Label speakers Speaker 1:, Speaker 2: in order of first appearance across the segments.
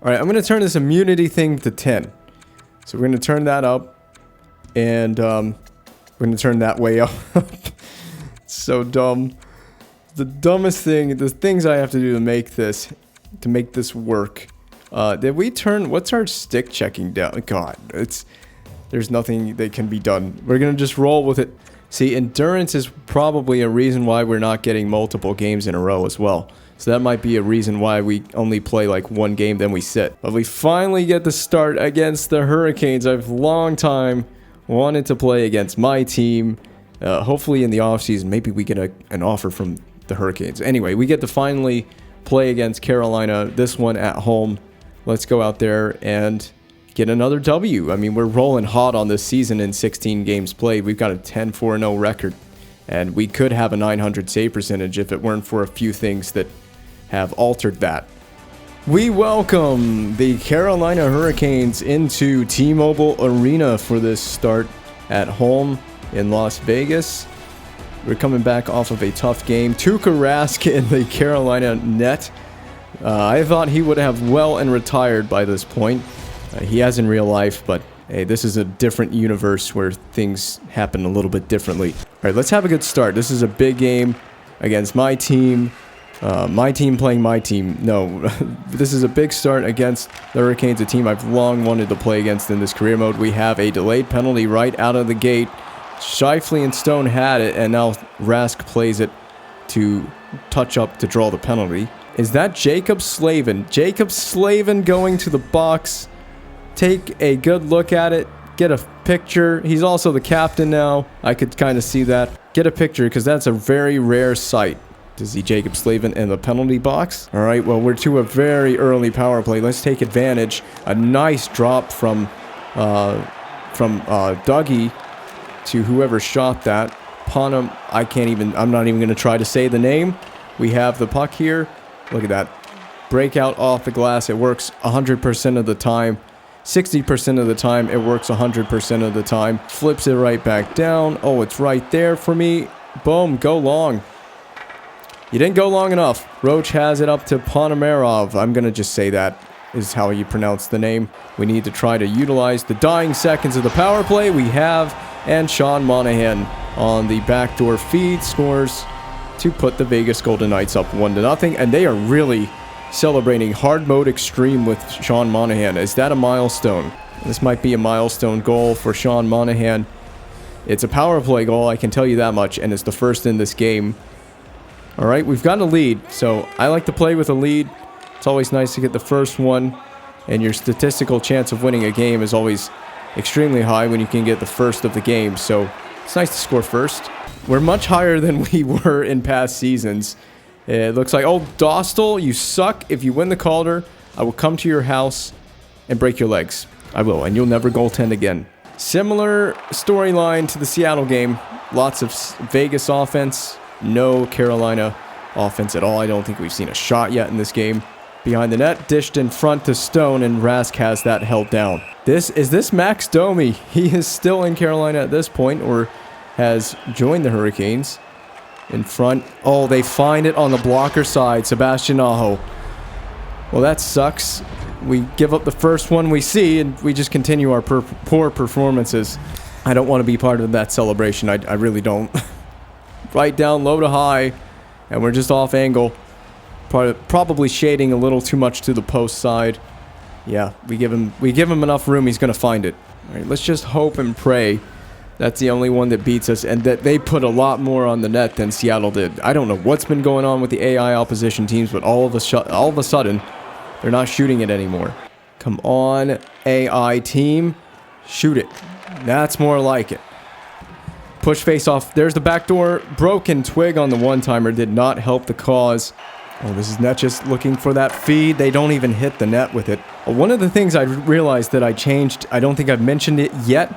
Speaker 1: All right, I'm going to turn this immunity thing to 10. So we're going to turn that up. And we're going to turn that way up. It's so dumb. The dumbest thing, the things I have to do to make this work. Did we turn, what's our stick checking down? God, there's nothing that can be done. We're going to just roll with it. See, endurance is probably a reason why we're not getting multiple games in a row as well. So that might be a reason why we only play like one game, then we sit. But we finally get the start against the Hurricanes. I've long time wanted to play against my team. Hopefully in the offseason, maybe we get an offer from the Hurricanes. Anyway, we get to finally play against Carolina, this one at home. Let's go out there and get another W. I mean, we're rolling hot on this season in 16 games played. We've got a 10-4-0 record. And we could have a 900 save percentage if it weren't for a few things that have altered that. We welcome the Carolina Hurricanes into T-Mobile Arena for this start at home in Las Vegas. We're coming back off of a tough game. Tuukka Rask in the Carolina net. I thought he would have well and retired by this point. He has in real life, but hey, this is a different universe where things happen a little bit differently. All right, let's have a good start. This is a big game against my team. My team playing my team. No, this is a big start against the Hurricanes, a team I've long wanted to play against in this career mode. We have a delayed penalty right out of the gate. Scheifele and Stone had it, and now Rask plays it to touch up to draw the penalty. Is that Jacob Slavin? Jacob Slavin going to the box. Take a good look at it. Get a picture. He's also the captain now. I could kind of see that. Get a picture because that's a very rare sight to see Jacob Slavin in the penalty box. All right, well, we're to a very early power play. Let's take advantage. A nice drop from Dougie to whoever shot that. Ponham, I'm not even going to try to say the name. We have the puck here. Look at that. Breakout off the glass. It works 100% of the time. 60% of the time, it works 100% of the time. Flips it right back down. Oh, it's right there for me. Boom, go long. You didn't go long enough. Roach has it up to Ponomarov. I'm going to just say that is how you pronounce the name. We need to try to utilize the dying seconds of the power play we have. And Sean Monahan on the backdoor feed scores to put the Vegas Golden Knights up 1-0. And they are really celebrating hard mode extreme with Sean Monahan. Is that a milestone? This might be a milestone goal for Sean Monahan. It's a power play goal, I can tell you that much, and it's the first in this game. All right, we've got a lead, so I like to play with a lead. It's always nice to get the first one, and your statistical chance of winning a game is always extremely high when you can get the first of the game, so it's nice to score first. We're much higher than we were in past seasons. It looks like, oh, Dostal, you suck. If you win the Calder, I will come to your house and break your legs. I will, and you'll never goaltend again. Similar storyline to the Seattle game. Lots of Vegas offense. No Carolina offense at all. I don't think we've seen a shot yet in this game. Behind the net, dished in front to Stone, and Rask has that held down. Is this Max Domi? He is still in Carolina at this point, or has joined the Hurricanes. In front. Oh, they find it on the blocker side. Sebastian Aho. Well, that sucks. We give up the first one we see, and we just continue our poor performances. I don't want to be part of that celebration. I really don't. Right down, low to high, and we're just off angle. Probably shading a little too much to the post side. Yeah, we give him enough room. He's going to find it. All right, let's just hope and pray that's the only one that beats us, and that they put a lot more on the net than Seattle did. I don't know what's been going on with the AI opposition teams, but all of a sudden, they're not shooting it anymore. Come on, AI team. Shoot it. That's more like it. Push face off. There's the backdoor. Broken twig on the one-timer. Did not help the cause. Oh, this is net just looking for that feed. They don't even hit the net with it. One of the things I realized that I changed, I don't think I've mentioned it yet,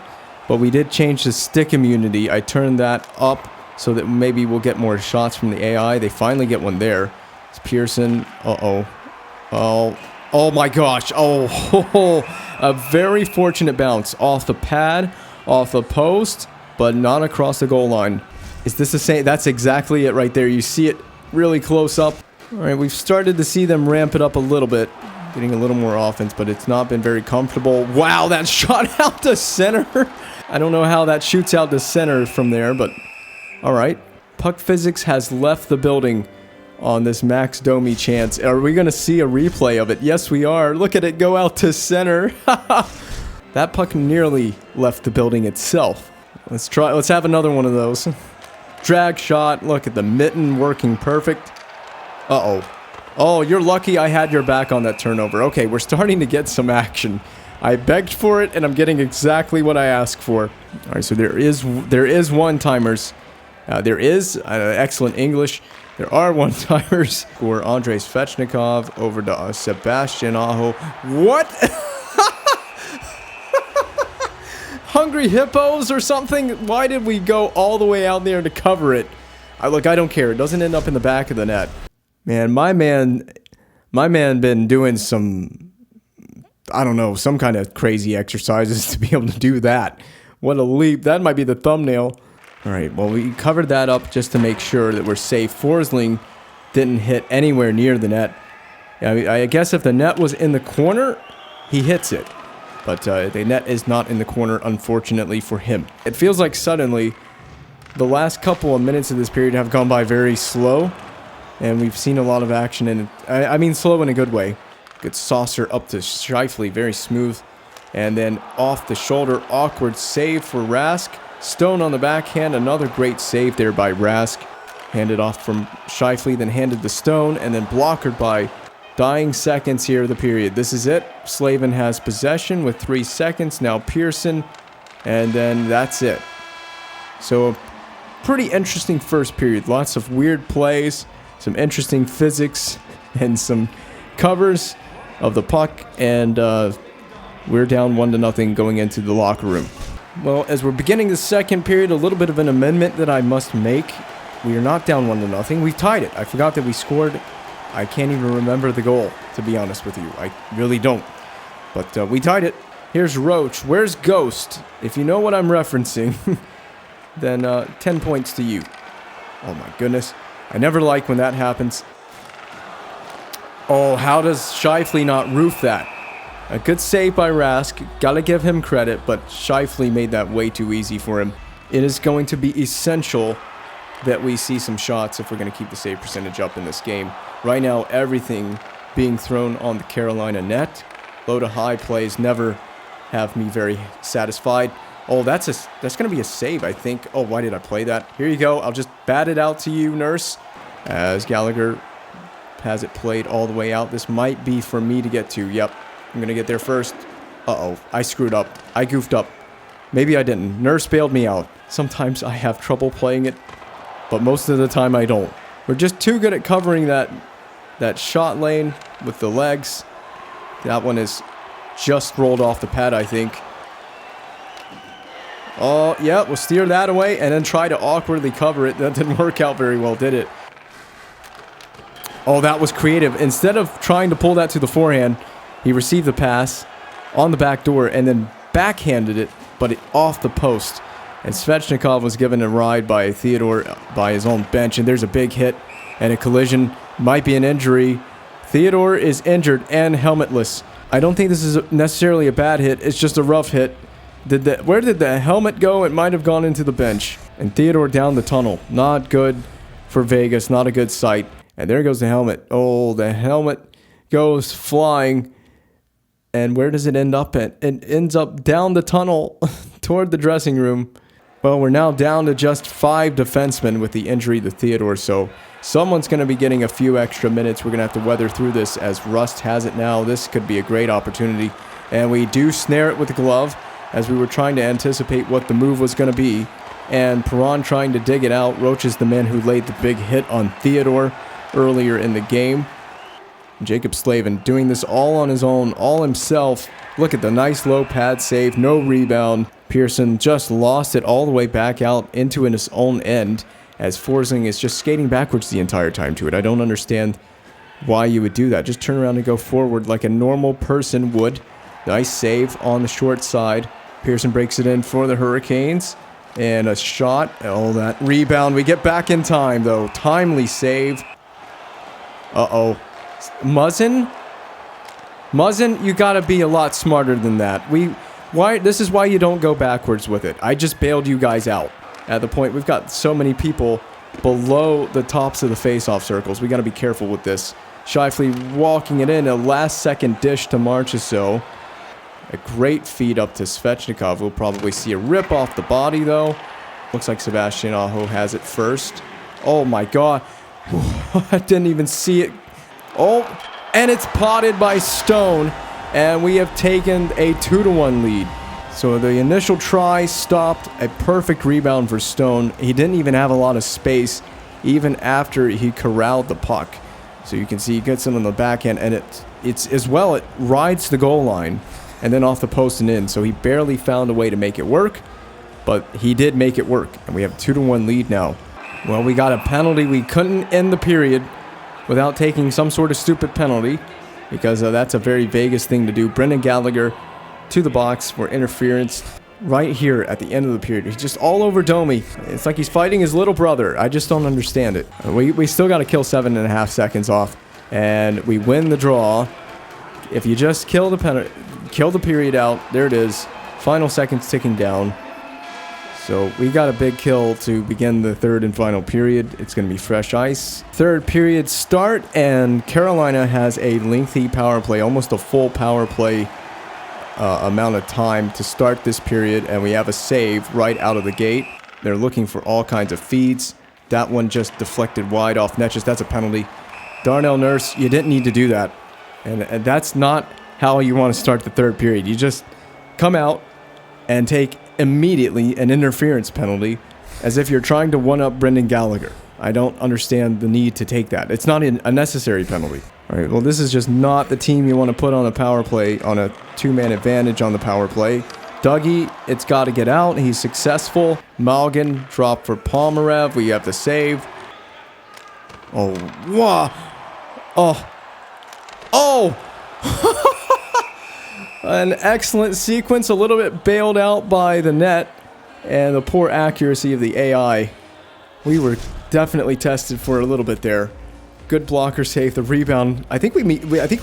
Speaker 1: but we did change the stick immunity. I turned that up so that maybe we'll get more shots from the AI. They finally get one there. It's Pearson. Uh-oh. Oh my gosh. Oh, a very fortunate bounce off the pad, off the post, but not across the goal line. Is this the same? That's exactly it right there. You see it really close up. All right, we've started to see them ramp it up a little bit. getting a little more offense, but it's not been very comfortable. Wow, that shot out to center. I don't know how that shoots out to center from there, but all right. Puck physics has left the building on this Max Domi chance. Are we going to see a replay of it? Yes, we are. Look at it go out to center. That puck nearly left the building itself. Let's have another one of those. Drag shot. Look at the mitten working perfect. Uh-oh. Oh, you're lucky I had your back on that turnover. Okay, we're starting to get some action. I begged for it, and I'm getting exactly what I asked for. All right, so there is one-timers. There is excellent English. There are one-timers for Andrei Svechnikov over to Sebastian Aho. What? Hungry hippos or something? Why did we go all the way out there to cover it? Look, I don't care. It doesn't end up in the back of the net. Man, my man been doing some, I don't know, some kind of crazy exercises to be able to do that. What a leap. That might be the thumbnail. All right, well, we covered that up just to make sure that we're safe. Forsling didn't hit anywhere near the net. I guess if the net was in the corner, he hits it. But the net is not in the corner, unfortunately for him. It feels like suddenly the last couple of minutes of this period have gone by very slow. And we've seen a lot of action, and I mean slow in a good way. Good saucer up to Scheifele, very smooth. And then off the shoulder, awkward save for Rask. Stone on the backhand, another great save there by Rask. Handed off from Scheifele, then handed to Stone, and then blockered by dying seconds here of the period. This is it. Slavin has possession with 3 seconds. Now Pearson, and then that's it. So a pretty interesting first period. Lots of weird plays, some interesting physics, and some covers of the puck, and we're down 1-0 going into the locker room. Well, as we're beginning the second period, a little bit of an amendment that I must make. We are not down 1-0. We've tied it. I forgot that we scored. I can't even remember the goal, to be honest with you. I really don't. But we tied it. Here's Roach. Where's Ghost? If you know what I'm referencing, then 10 points to you. Oh my goodness. I never like when that happens. Oh, how does Scheifele not roof that? A good save by Rask. Gotta give him credit, but Scheifele made that way too easy for him. It is going to be essential that we see some shots if we're going to keep the save percentage up in this game. Right now, everything being thrown on the Carolina net. Low to high plays never have me very satisfied. Oh, that's going to be a save, I think. Oh, why did I play that? Here you go. I'll just bat it out to you, Nurse. As Gallagher has it played all the way out. This might be for me to get to. Yep. I'm going to get there first. Uh-oh. I screwed up. I goofed up. Maybe I didn't. Nurse bailed me out. Sometimes I have trouble playing it, but most of the time I don't. We're just too good at covering that shot lane with the legs. That one is just rolled off the pad, I think. Oh, yeah, we'll steer that away and then try to awkwardly cover it. That didn't work out very well, did it? Oh, that was creative. Instead of trying to pull that to the forehand, he received the pass on the back door and then backhanded it, but off the post. And Svechnikov was given a ride by Theodore by his own bench, and there's a big hit and a collision. Might be an injury. Theodore is injured and helmetless. I don't think this is necessarily a bad hit. It's just a rough hit. Where did the helmet go? It might have gone into the bench. And Theodore down the tunnel. Not good for Vegas. Not a good sight. And there goes the helmet. Oh, the helmet goes flying. And where does it end up at? It ends up down the tunnel toward the dressing room. Well, we're now down to just 5 defensemen with the injury to Theodore, so someone's going to be getting a few extra minutes. We're going to have to weather through this as Rust has it now. This could be a great opportunity. And we do snare it with the glove as we were trying to anticipate what the move was going to be. And Perron trying to dig it out. Roach is the man who laid the big hit on Theodore earlier in the game. Jacob Slavin doing this all on his own, all himself. Look at the nice low pad save, no rebound. Pearson just lost it all the way back out into his own end as Forsling is just skating backwards the entire time to it. I don't understand why you would do that. Just turn around and go forward like a normal person would. Nice save on the short side. Pearson breaks it in for the Hurricanes. And a shot. Oh, that rebound. We get back in time, though. Timely save. Uh-oh. Muzzin? Muzzin, you got to be a lot smarter than that. This is why you don't go backwards with it. I just bailed you guys out. At the point, we've got so many people below the tops of the face-off circles. We got to be careful with this. Shifley walking it in, a last-second dish to Marchessault. A great feed up to Svechnikov. We'll probably see a rip off the body, though. Looks like Sebastian Aho has it first. Oh, my God. I didn't even see it. Oh, and it's potted by Stone. And we have taken a 2-1 lead. So the initial try stopped. A perfect rebound for Stone. He didn't even have a lot of space, even after he corralled the puck. So you can see he gets it on the backhand, and it's as well, it rides the goal line and then off the post and in. So he barely found a way to make it work, but he did make it work. And we have a 2-1 lead now. Well, we got a penalty. We couldn't end the period without taking some sort of stupid penalty, because that's a very Vegas thing to do. Brendan Gallagher to the box for interference right here at the end of the period. He's just all over Domi. It's like he's fighting his little brother. I just don't understand it. We still got to kill 7.5 seconds off, and we win the draw. If you just kill the period out, there it is. Final seconds ticking down. So we got a big kill to begin the third and final period. It's going to be fresh ice. Third period start, and Carolina has a lengthy power play, almost a full power play amount of time to start this period, and we have a save right out of the gate. They're looking for all kinds of feeds. That one just deflected wide off Netches. That's a penalty. Darnell Nurse, you didn't need to do that. And that's not how you want to start the third period. You just come out and take immediately an interference penalty as if you're trying to one-up Brendan Gallagher. I don't understand the need to take that. It's not a necessary penalty. All right, well, this is just not the team you want to put on a power play, on a two-man advantage on the power play. Dougie, it's got to get out. He's successful. Malgin, drop for Pomerev. We have the save. Oh, wow. Oh. An excellent sequence, a little bit bailed out by the net and the poor accuracy of the AI. We were definitely tested for a little bit there. Good blocker save. The rebound. I think we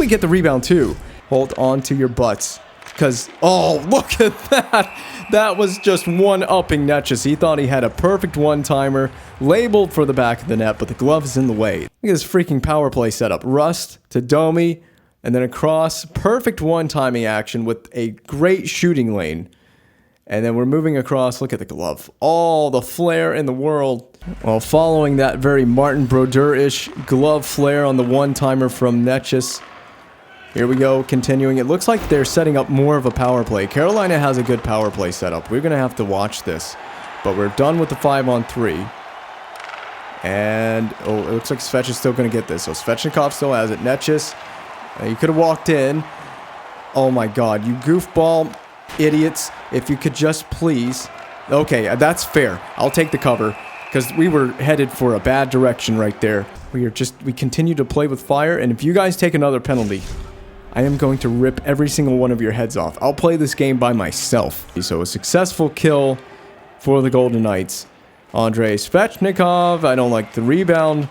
Speaker 1: get the rebound too. Hold on to your butts, because look at that. That was just one-upping Netches. He thought he had a perfect one-timer labeled for the back of the net, but the glove is in the way. Look at this freaking power play setup. Rust to Domi. And then across, perfect one-timing action with a great shooting lane. And then we're moving across. Look at the glove. All the flair in the world. Well, following that very Martin Brodeur-ish glove flare on the one-timer from Netches. Here we go, continuing. It looks like they're setting up more of a power play. Carolina has a good power play setup. We're going to have to watch this. But we're done with the 5-on-3. And, it looks like Svech is still going to get this. So Svechnikov still has it. Netches. You could have walked in. Oh my God, you goofball idiots. If you could just please. Okay, that's fair. I'll take the cover, because we were headed for a bad direction right there. We continue to play with fire, and if you guys take another penalty, I am going to rip every single one of your heads off. I'll play this game by myself. So a successful kill for the Golden Knights. Andrei Svechnikov, I don't like the rebound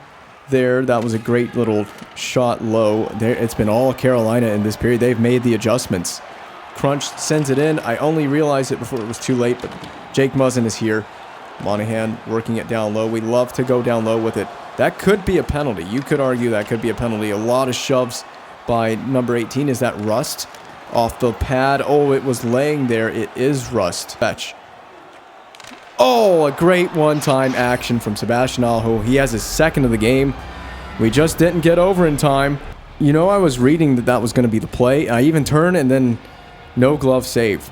Speaker 1: there. That was a great little shot low. There, it's been all Carolina in this period. They've made the adjustments. Crunch sends it in. I only realized it before it was too late, but Jake Muzzin is here. Monahan working it down low. We love to go down low with it. That could be a penalty. You could argue that could be a penalty. A lot of shoves by number 18. Is that Rust off the pad? Oh, it was laying there. It is Rust. Fetch. Oh, a great one-time action from Sebastian Aho. He has his second of the game. We just didn't get over in time. You know, I was reading that was going to be the play. I even turned, and then no glove save.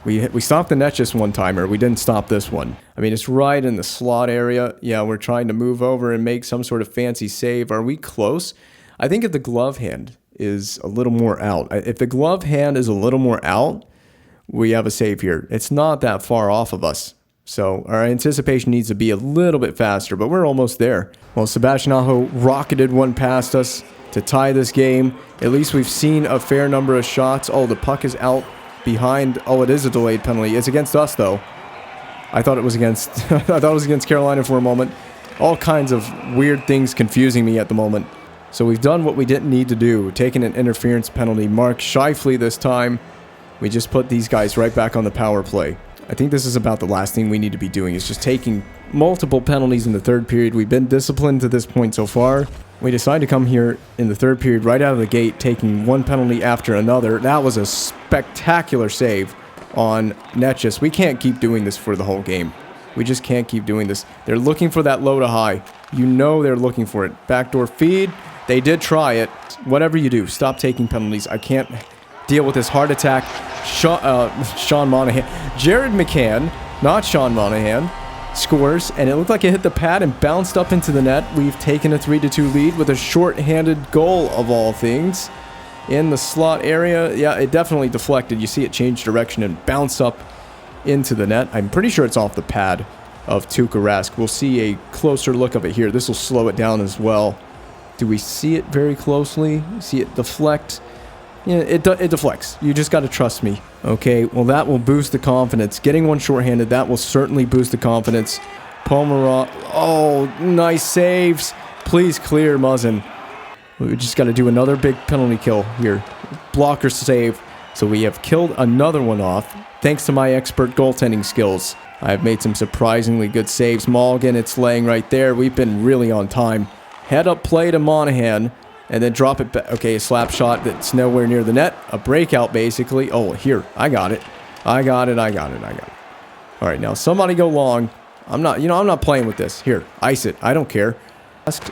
Speaker 1: We stopped the Netches one-timer. We didn't stop this one. I mean, it's right in the slot area. Yeah, we're trying to move over and make some sort of fancy save. Are we close? I think if the glove hand is a little more out. If the glove hand is a little more out, we have a save here. It's not that far off of us. So our anticipation needs to be a little bit faster, but we're almost there. Well, Sebastian Aho rocketed one past us to tie this game. At least we've seen a fair number of shots. Oh, the puck is out behind. Oh, it is a delayed penalty. It's against us, though. I thought it was against Carolina for a moment. All kinds of weird things confusing me at the moment. So we've done what we didn't need to do, taking an interference penalty. Mark Scheifele this time. We just put these guys right back on the power play. I think this is about the last thing we need to be doing, is just taking multiple penalties in the third period. We've been disciplined to this point so far. We decided to come here in the third period right out of the gate, taking one penalty after another. That was a spectacular save on Netchus. We can't keep doing this for the whole game. We just can't keep doing this. They're looking for that low to high. You know they're looking for it. Backdoor feed. They did try it. Whatever you do, stop taking penalties. I can't deal with this heart attack. Sean Monahan. Jared McCann, not Sean Monahan, scores, and it looked like it hit the pad and bounced up into the net. We've taken a 3-2 lead with a short-handed goal of all things in the slot area. Yeah, it definitely deflected. You see it change direction and bounce up into the net. I'm pretty sure it's off the pad of Tuukka Rask. We'll see a closer look of it here. This will slow it down as well. Do we see it very closely? See it deflect? Yeah, it deflects. You just got to trust me. Okay, well, that will boost the confidence. Getting one shorthanded, that will certainly boost the confidence. Pomerant. Oh, nice saves. Please clear, Muzzin. We just got to do another big penalty kill here. Blocker save. So we have killed another one off, thanks to my expert goaltending skills. I have made some surprisingly good saves. Mulligan, it's laying right there. We've been really on time. Head up play to Monahan. And then drop it back. Okay, a slap shot that's nowhere near the net. A breakout, basically. Oh, here. I got it. I got it. All right, now somebody go long. I'm not playing with this. Here, ice it. I don't care.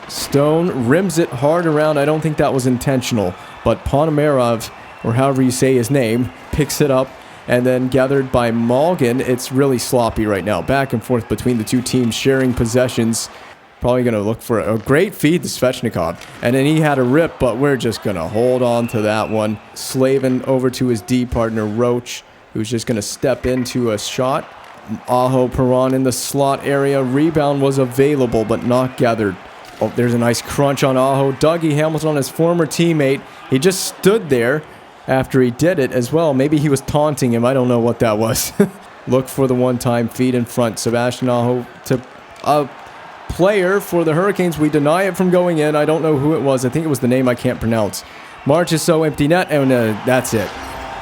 Speaker 1: Stone rims it hard around. I don't think that was intentional. But Ponomarov, or however you say his name, picks it up. And then gathered by Mulligan. It's really sloppy right now. Back and forth between the two teams, sharing possessions. Probably going to look for a great feed to Svechnikov. And then he had a rip, but we're just going to hold on to that one. Slavin over to his D partner, Roach, who's just going to step into a shot. Aho Perron in the slot area. Rebound was available, but not gathered. Oh, there's a nice crunch on Aho. Dougie Hamilton, his former teammate. He just stood there after he did it as well. Maybe he was taunting him. I don't know what that was. Look for the one-time feed in front. Sebastian Aho to player for the Hurricanes. We deny it from going in. I don't know who it was. I think it was the name I can't pronounce. March is so empty net, and that's it.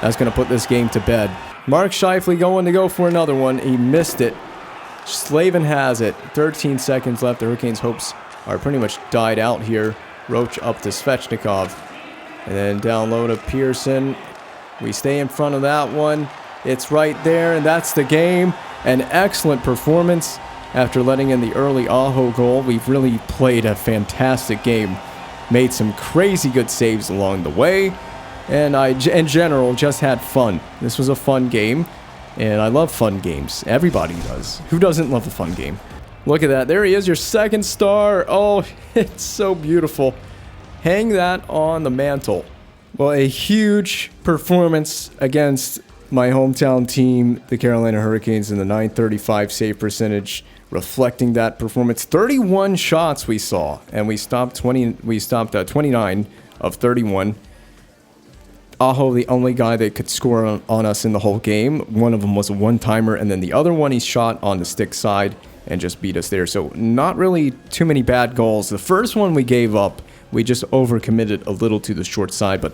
Speaker 1: That's going to put this game to bed. Mark Scheifele going to go for another one. He missed it. Slavin has it. 13 seconds left. The Hurricanes' hopes are pretty much died out here. Roach up to Svechnikov. And then down low to Pearson. We stay in front of that one. It's right there, and that's the game. An excellent performance. After letting in the early Aho goal, we've really played a fantastic game. Made some crazy good saves along the way. And I, in general, just had fun. This was a fun game. And I love fun games. Everybody does. Who doesn't love a fun game? Look at that. There he is, your second star. Oh, it's so beautiful. Hang that on the mantle. Well, a huge performance against my hometown team, the Carolina Hurricanes, in the .935 save percentage, reflecting that performance. 31 shots we saw, and we stopped 29 of 31. Aho, the only guy that could score on us in the whole game. One of them was a one-timer, and then the other one he shot on the stick side and just beat us there. So not really too many bad goals. The first one we gave up, we just overcommitted a little to the short side, but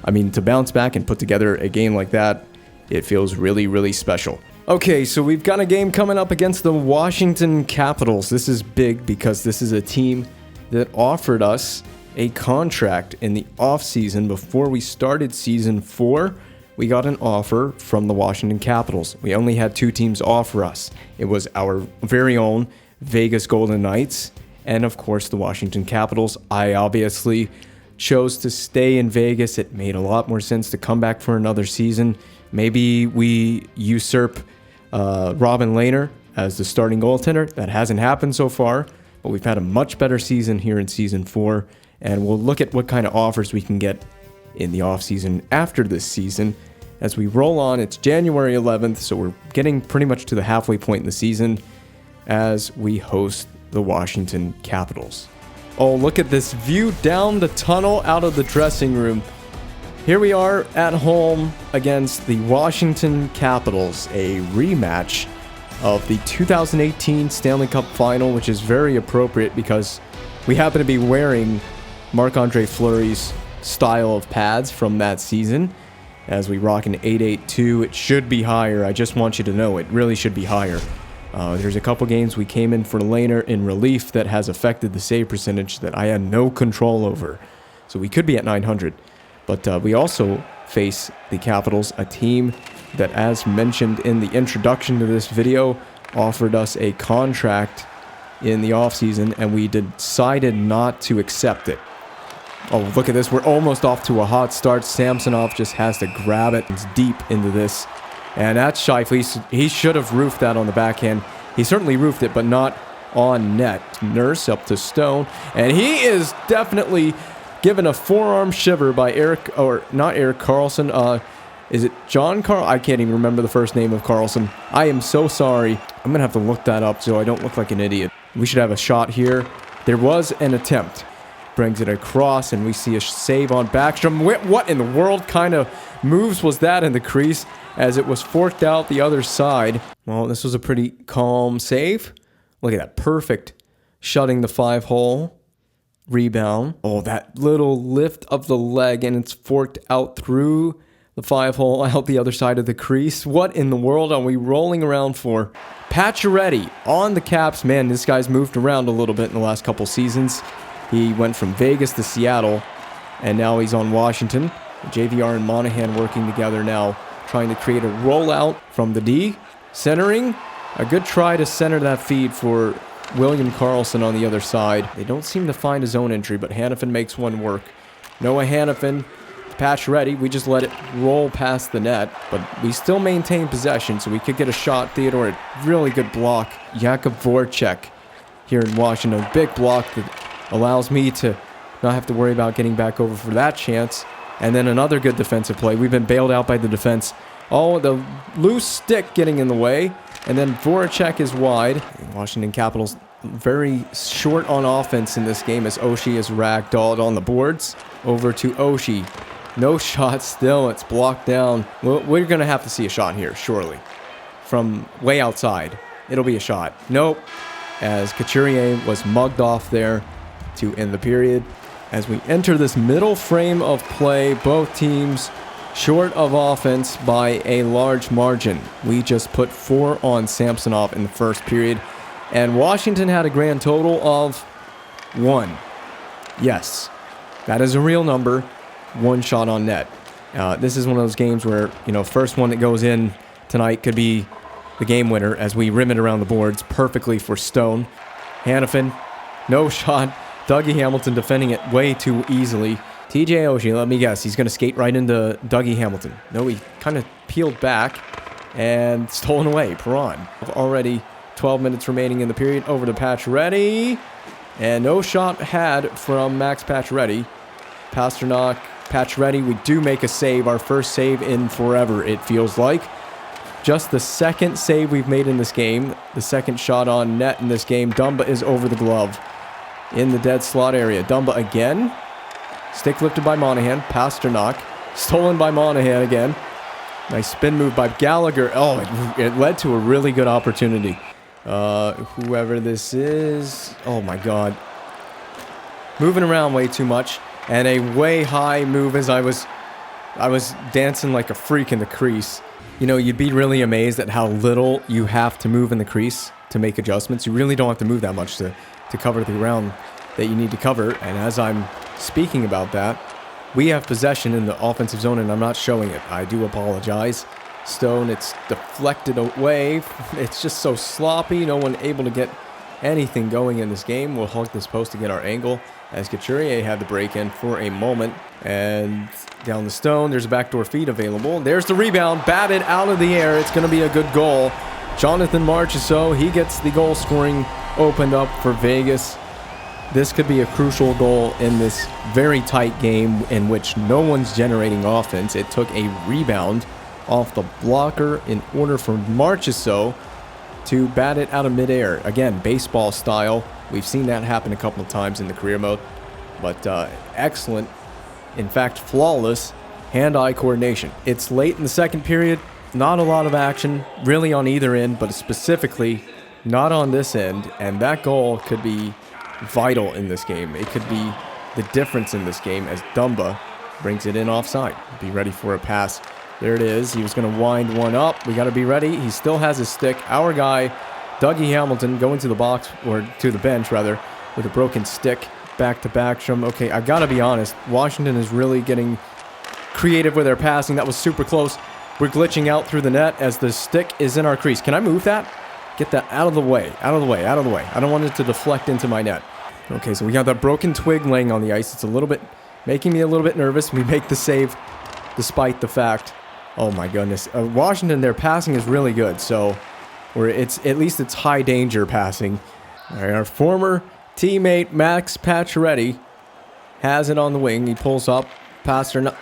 Speaker 1: I mean, to bounce back and put together a game like that, it feels really, really special. Okay, so we've got a game coming up against the Washington Capitals. This is big because this is a team that offered us a contract in the offseason. Before we started season 4, we got an offer from the Washington Capitals. We only had 2 teams offer us. It was our very own Vegas Golden Knights and, of course, the Washington Capitals. I obviously chose to stay in Vegas. It made a lot more sense to come back for another season. Maybe we usurp Robin Lehner as the starting goaltender. That hasn't happened so far, but we've had a much better season here in Season 4, and we'll look at what kind of offers we can get in the offseason after this season. As we roll on, it's January 11th, so we're getting pretty much to the halfway point in the season as we host the Washington Capitals. Oh, look at this view down the tunnel out of the dressing room. Here we are at home against the Washington Capitals, a rematch of the 2018 Stanley Cup Final, which is very appropriate because we happen to be wearing Marc-Andre Fleury's style of pads from that season. As we rock an 882, it should be higher. I just want you to know it really should be higher. There's a couple games we came in for Laner in relief that has affected the save percentage that I had no control over. So we could be at 900. But we also face the Capitals, a team that, as mentioned in the introduction to this video, offered us a contract in the offseason, and we decided not to accept it. Oh, look at this. We're almost off to a hot start. Samsonov just has to grab it. It's deep into this. And that's Scheifele. He should have roofed that on the backhand. He certainly roofed it, but not on net. Nurse up to Stone. And he is definitely given a forearm shiver by not Eric Carlson. Is it John Carl? I can't even remember the first name of Carlson. I am so sorry. I'm going to have to look that up so I don't look like an idiot. We should have a shot here. There was an attempt. Brings it across, and we see a save on Backstrom. What in the world kind of moves was that in the crease as it was forked out the other side? Well, this was a pretty calm save. Look at that. Perfect. Shutting the 5-hole. Rebound. Oh, that little lift of the leg, and it's forked out through the 5-hole out the other side of the crease. What in the world are we rolling around for? Pacioretty on the Caps. Man, this guy's moved around a little bit in the last couple seasons. He went from Vegas to Seattle, and now he's on Washington. JVR and Monahan working together now, trying to create a rollout from the D. Centering. A good try to center that feed for William Karlsson on the other side. They don't seem to find a zone entry, but Hannafin makes one work. Noah Hannafin, Pacioretty. We just let it roll past the net, but we still maintain possession, so we could get a shot. Theodore, a really good block. Jakub Voracek here in Washington. Big block that allows me to not have to worry about getting back over for that chance. And then another good defensive play. We've been bailed out by the defense. Oh, the loose stick getting in the way. And then Voracek is wide. Washington Capitals very short on offense in this game as Oshie is ragdolled on the boards. Over to Oshie. No shot still. It's blocked down. We're going to have to see a shot here, surely. From way outside. It'll be a shot. Nope. As Couturier was mugged off there to end the period. As we enter this middle frame of play, both teams short of offense by a large margin. We just put 4 on Samsonov in the first period, and Washington had a grand total of 1. Yes, that is a real number. 1 shot on net. This is one of those games where, first one that goes in tonight could be the game winner as we rim it around the boards perfectly for Stone. Hannafin, no shot. Dougie Hamilton defending it way too easily. TJ Oshie, let me guess, he's going to skate right into Dougie Hamilton. No, he kind of peeled back and stolen away. Perron. Already 12 minutes remaining in the period. Over to Pacioretty. And no shot had from Max Pacioretty. Pasternak, Pacioretty, we do make a save. Our first save in forever, it feels like. Just the second save we've made in this game. The second shot on net in this game. Dumba is over the glove. In the dead slot area. Dumba again. Stick lifted by Monahan. Pasternak. Stolen by Monahan again. Nice spin move by Gallagher. Oh, it led to a really good opportunity. Whoever this is. Oh my God. Moving around way too much. And a way high move as I was dancing like a freak in the crease. You'd be really amazed at how little you have to move in the crease to make adjustments. You really don't have to move that much to cover the ground that you need to cover. And as I'm speaking about that, we have possession in the offensive zone, and I'm not showing it. I do apologize. Stone, it's deflected away. It's just so sloppy. No one able to get anything going in this game. We'll hug this post to get our angle as Couturier had the break in for a moment. And down the Stone, there's a backdoor feed available. There's the rebound, batted out of the air. It's going to be a good goal. Jonathan Marchessault, he gets the goal scoring opened up for Vegas. This could be a crucial goal in this very tight game in which no one's generating offense. It took a rebound off the blocker in order for Marchessault to bat it out of midair. Again, baseball style. We've seen that happen a couple of times in the career mode. But excellent, in fact, flawless hand-eye coordination. It's late in the second period. Not a lot of action really on either end, but specifically not on this end. And that goal could be vital in this game. It could be the difference in this game as Dumba brings it in offside. Be ready for a pass. There it is. He was going to wind one up. We got to be ready. He still has his stick. Our guy, Dougie Hamilton, going to the box, or to the bench, rather, with a broken stick. Back to Backstrom. Okay, I got to be honest. Washington is really getting creative with their passing. That was super close. We're glitching out through the net as the stick is in our crease. Can I move that? Get that out of the way. Out of the way. Out of the way. I don't want it to deflect into my net. Okay, so we got that broken twig laying on the ice. It's a little bit, making me a little bit nervous. We make the save despite the fact. Oh my goodness. Washington, their passing is really good. So, at least it's high danger passing. All right, our former teammate, Max Pacioretty, has it on the wing. He pulls up. Pasternak.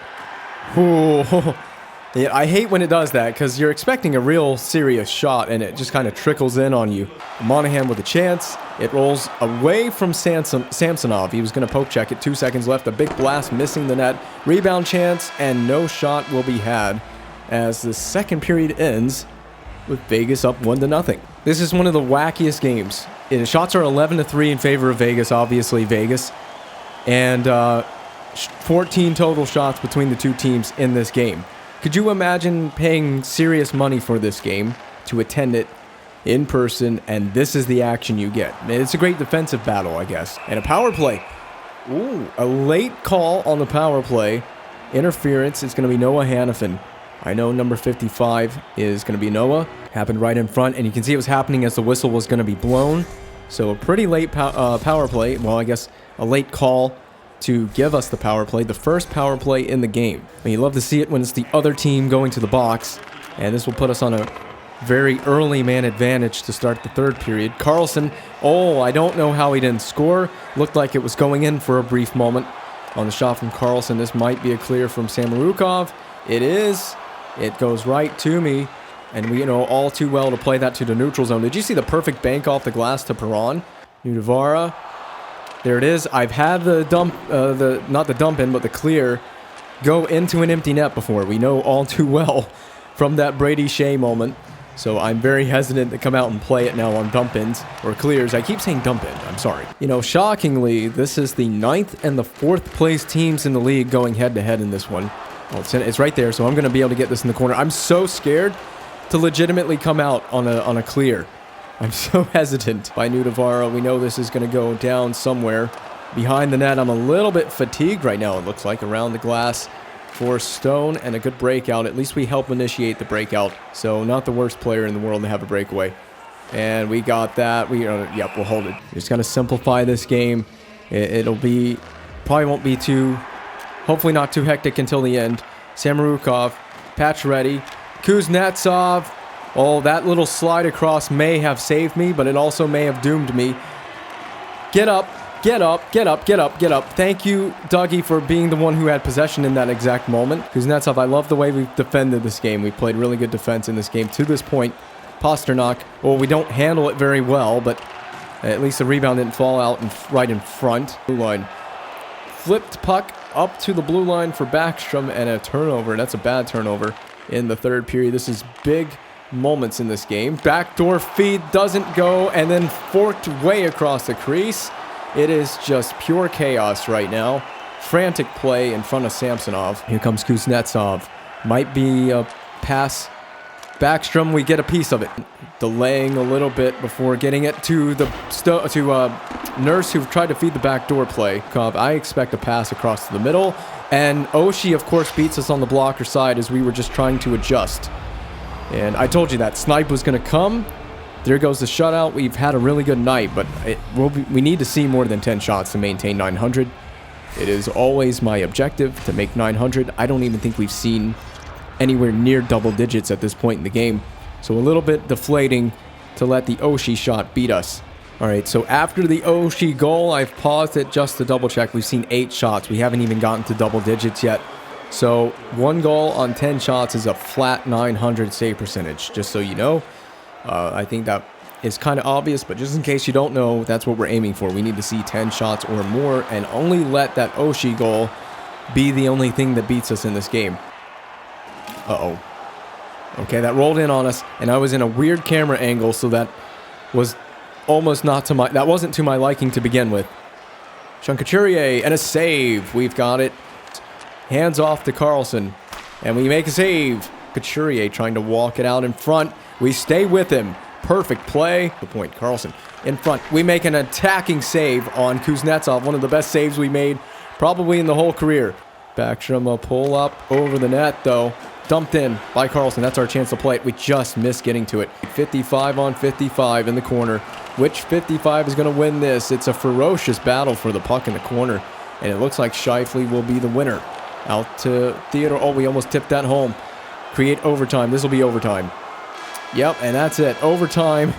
Speaker 1: Yeah, I hate when it does that because you're expecting a real serious shot and it just kind of trickles in on you. Monahan with a chance. It rolls away from Samsonov. He was going to poke check it. 2 seconds left. A big blast missing the net. Rebound chance and no shot will be had as the second period ends with Vegas up 1-0. This is one of the wackiest games. The shots are 11-3 in favor of Vegas, obviously Vegas. And 14 total shots between the two teams in this game. Could you imagine paying serious money for this game to attend it in person, and this is the action you get? It's a great defensive battle, I guess. And a power play. Ooh, a late call on the power play. Interference. It's going to be Noah Hannafin. I know number 55 is going to be Noah. Happened right in front, and you can see it was happening as the whistle was going to be blown. So a pretty late power play. Well, I guess a late call to give us the power play, the first power play in the game. And you love to see it when it's the other team going to the box, and this will put us on a very early man advantage to start the third period. Carlson, I don't know how he didn't score. Looked like it was going in for a brief moment. On the shot from Carlson, this might be a clear from Samorukov. It is. It goes right to me, and we know all too well to play that to the neutral zone. Did you see the perfect bank off the glass to Perron? Nudavara. There it is. I've had the dump, not the dump in, but the clear go into an empty net before. We know all too well from that Brady Shea moment. So I'm very hesitant to come out and play it now on dump-ins or clears. I keep saying dump-in. I'm sorry. Shockingly, this is the 9th and the 4th place teams in the league going head-to-head in this one. Well, it's right there, so I'm going to be able to get this in the corner. I'm so scared to legitimately come out on a clear. I'm so hesitant by Nudavara. We know this is going to go down somewhere behind the net. I'm a little bit fatigued right now, it looks like, around the glass for Stone, and a good breakout. At least we help initiate the breakout, so not the worst player in the world to have a breakaway. And we got that. We'll hold it. Just got to simplify this game. It'll be, probably won't be too, hopefully not too hectic until the end. Samorukov, Pacioretty, Kuznetsov. Oh, that little slide across may have saved me, but it also may have doomed me. Get up, get up, get up, get up, get up. Thank you, Dougie, for being the one who had possession in that exact moment. Kuznetsov, I love the way we've defended this game. We've played really good defense in this game to this point. Pasternak, we don't handle it very well, but at least the rebound didn't fall out right in front. Blue line. Flipped puck up to the blue line for Backstrom, and a turnover. That's a bad turnover in the third period. This is big moments in this game. Backdoor feed doesn't go, and then forked way across the crease. It is just pure chaos right now. Frantic play in front of Samsonov. Here comes Kuznetsov. Might be a pass. Backstrom, we get a piece of it. Delaying a little bit before getting it to the Nurse, who tried to feed the backdoor play. I expect a pass across to the middle. And Oshie, of course, beats us on the blocker side as we were just trying to adjust. And I told you that snipe was going to come. There goes the shutout. We've had a really good night, but we need to see more than 10 shots to maintain 900. It is always my objective to make 900. I don't even think we've seen anywhere near double digits at this point in the game. So a little bit deflating to let the Oshie shot beat us. All right, so after the Oshie goal, I've paused it just to double check. We've seen 8 shots. We haven't even gotten to double digits yet. So 1 goal on 10 shots is a flat 900 save percentage, just so you know. I think that is kind of obvious, but just in case you don't know, that's what we're aiming for. We need to see 10 shots or more and only let that Oshie goal be the only thing that beats us in this game. Uh-oh. Okay, that rolled in on us, and I was in a weird camera angle, so that was almost not to my... That wasn't to my liking to begin with. Sean Couturier, and a save. We've got it. Hands off to Carlson. And we make a save. Couturier trying to walk it out in front. We stay with him. Perfect play. The point. Carlson in front. We make an attacking save on Kuznetsov. One of the best saves we made probably in the whole career. Backstrom a pull up over the net though. Dumped in by Carlson. That's our chance to play it. We just missed getting to it. 55 on 55 in the corner. Which 55 is going to win this? It's a ferocious battle for the puck in the corner. And it looks like Scheifele will be the winner. Out to Theodore. Oh, we almost tipped that home. Create overtime. This will be overtime. Yep, and that's it. Overtime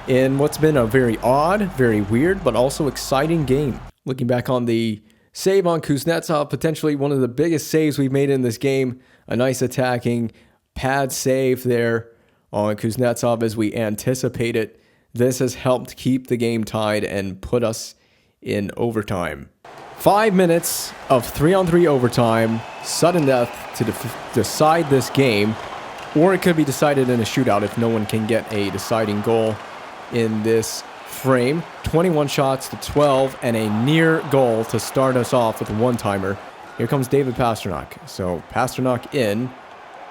Speaker 1: in what's been a very odd, very weird, but also exciting game. Looking back on the save on Kuznetsov, potentially one of the biggest saves we've made in this game. A nice attacking pad save there on Kuznetsov as we anticipated. This has helped keep the game tied and put us in overtime. 5 minutes of 3-on-3 overtime, sudden death to decide this game, or it could be decided in a shootout if no one can get a deciding goal in this frame. 21 shots to 12 and a near goal to start us off with a one-timer. Here comes David Pastrnak. So Pastrnak in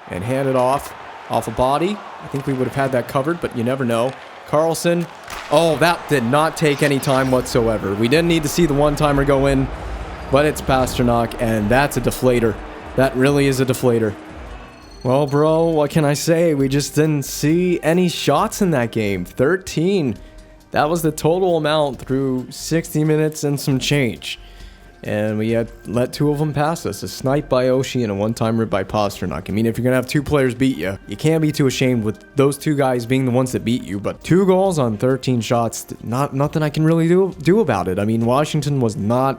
Speaker 1: and hand it off a body. I think we would have had that covered, but you never know. Carlson. Oh, that did not take any time whatsoever. We didn't need to see the one-timer go in, but it's Pastrnak, and that's a deflator. That really is a deflator. Well, bro, what can I say? We just didn't see any shots in that game. 13. That was the total amount through 60 minutes and some change. And we had let two of them pass us. A snipe by Oshie and a one-timer by Pastrnak. I mean, if you're going to have two players beat you, you can't be too ashamed with those two guys being the ones that beat you. But 2 goals on 13 shots, nothing I can really do about it. I mean, Washington was not